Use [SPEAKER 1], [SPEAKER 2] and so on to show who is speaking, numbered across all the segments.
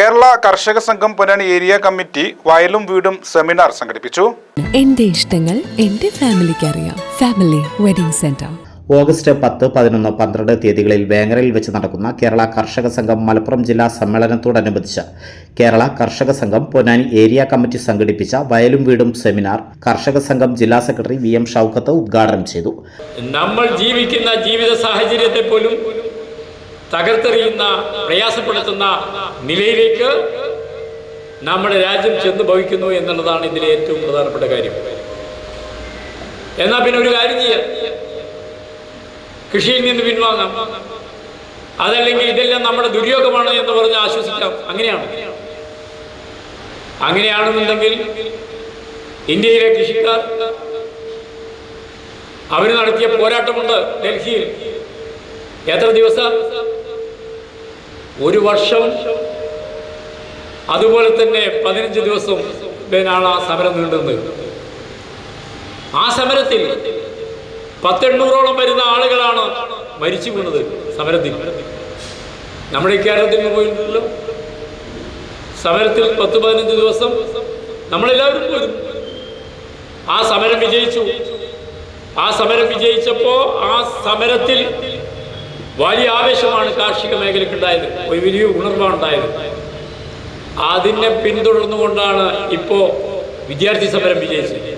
[SPEAKER 1] കേരള കർഷക സംഘം Ponnani area committee വയലും വീടും സെമിനാർ സംഘടിപ്പിച്ചു.
[SPEAKER 2] എന്റെ ഇഷ്ടങ്ങൾ എന്റെ ഫാമിലിക്ക് അറിയാം. Family wedding centre.
[SPEAKER 3] ഓഗസ്റ്റ് 10, 11, 12 തീയതികളിൽ വേങ്ങരയിൽ വെച്ച് നടക്കുന്ന കേരള കർഷക സംഘം മലപ്പുറം ജില്ലാ സമ്മേളനത്തോടനുബന്ധിച്ച് കേരള കർഷക സംഘം പൊന്നാനി ഏരിയ കമ്മിറ്റി സംഘടിപ്പിച്ച വയലും വീടും സെമിനാർ കർഷക സംഘം ജില്ലാ സെക്രട്ടറി VM ഷൗക്കത്ത് ഉദ്ഘാടനം ചെയ്തു.
[SPEAKER 4] നമ്മൾ ജീവിക്കുന്ന ജീവിത സാഹചര്യത്തെ പോലും തകർത്തെറിയുന്ന, പ്രയാസപ്പെടുത്തുന്ന നിലയിലേക്ക് നമ്മുടെ രാജ്യം ചെന്ന് ഭവിക്കുന്നു എന്നുള്ളതാണ് ഇതിലെ ഏറ്റവും പ്രധാനപ്പെട്ട കാര്യം. എന്നാൽ പിന്നെ ഒരു കാര്യം ചെയ്യാം, കൃഷിയിൽ നിന്ന് പിൻവാങ്ങാം, അതല്ലെങ്കിൽ ഇതെല്ലാം നമ്മുടെ ദുര്യോഗമാണ് എന്ന് പറഞ്ഞ് ആശ്വസിക്കാം. അങ്ങനെയാണെന്നുണ്ടെങ്കിൽ ഇന്ത്യയിലെ കൃഷിക്കാർ അവർ നടത്തിയ പോരാട്ടമുണ്ട്. ഡൽഹിയിൽ എത്ര ദിവസം? ഒരു വർഷം. അതുപോലെ തന്നെ 15 ദിവസം ആ സമരം നീണ്ടുന്നത്. ആ സമരത്തിൽ 100-800ഓളം വരുന്ന ആളുകളാണ് മരിച്ചു വീണത് സമരത്തിൽ. നമ്മുടെ കേരളത്തിൽ നിന്ന് പോയിട്ടുണ്ടല്ലോ സമരത്തിൽ 10-15 ദിവസം നമ്മളെല്ലാവരും പോയി. ആ സമരം വിജയിച്ചു. ആ സമരം വിജയിച്ചപ്പോൾ ആ സമരത്തിൽ വലിയ ആവേശമാണ് കാർഷിക മേഖലയ്ക്കുണ്ടായത്, ഒരു വലിയ ഉണർവാണ് ഉണ്ടായത്. അതിനെ പിന്തുടർന്നുകൊണ്ടാണ് ഇപ്പോൾ വിദ്യാർത്ഥി സമരം വിജയിച്ചത്.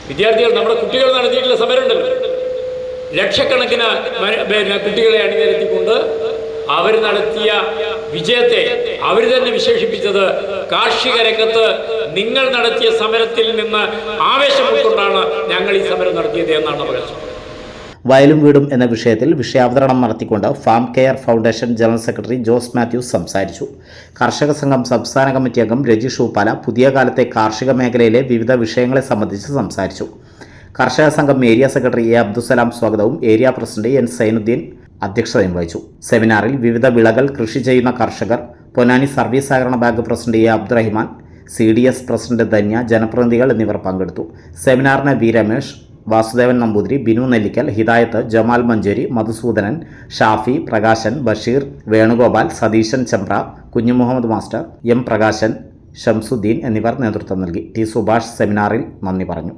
[SPEAKER 4] വിദ്യാർത്ഥികൾ, നമ്മുടെ കുട്ടികൾ നടത്തിയിട്ടുള്ള സമരം ഉണ്ടല്ലോ, ലക്ഷക്കണക്കിന് കുട്ടികളെ അണിനിരത്തിക്കൊണ്ട് അവർ നടത്തിയ വിജയത്തെ അവർ തന്നെ വിശേഷിപ്പിച്ചത് കാർഷിക രംഗത്ത് നിങ്ങൾ നടത്തിയ സമരത്തിൽ നിന്ന് ആവേശം ഉൾക്കൊണ്ടാണ് ഞങ്ങൾ ഈ സമരം നടത്തിയത് എന്നാണ് പറയുന്നത്.
[SPEAKER 3] വയലും വീടും എന്ന വിഷയത്തിൽ വിഷയാവതരണം നടത്തിക്കൊണ്ട് farm care foundation general secretary Jose Mathews സംസാരിച്ചു. കർഷക സംഘം സംസ്ഥാന കമ്മിറ്റി അംഗം രജീഷ് ഊപ്പാല പുതിയ കാലത്തെ കാർഷിക മേഖലയിലെ വിവിധ വിഷയങ്ങളെ സംബന്ധിച്ച് സംസാരിച്ചു. കർഷക സംഘം ഏരിയ സെക്രട്ടറി A. അബ്ദുസലാം സ്വാഗതവും ഏരിയ പ്രസിഡന്റ് N. സൈനുദ്ദീൻ അധ്യക്ഷതയും വഹിച്ചു. സെമിനാറിൽ വിവിധ വിളകൾ കൃഷി ചെയ്യുന്ന കർഷകർ, പൊന്നാനി സർവീസ് സഹകരണ bank president A. Abdurahiman, CDS president Dhanya, ജനപ്രതിനിധികൾ എന്നിവർ പങ്കെടുത്തു. സെമിനാറിന് V. Ramesh, Vasudevan Namboothiri, Binu Nellikkal, Hidayath, Jamal Manjeri, Madhusoodanan, Shafi, Prakashan, Basheer, Venugopal, Satheesan Chembra, Kunhumuhammed master, M. Prakashan, Shamsuddin എന്നിവർ നേതൃത്വം നൽകി. T. സുഭാഷ് സെമിനാറിൽ നന്ദി പറഞ്ഞു.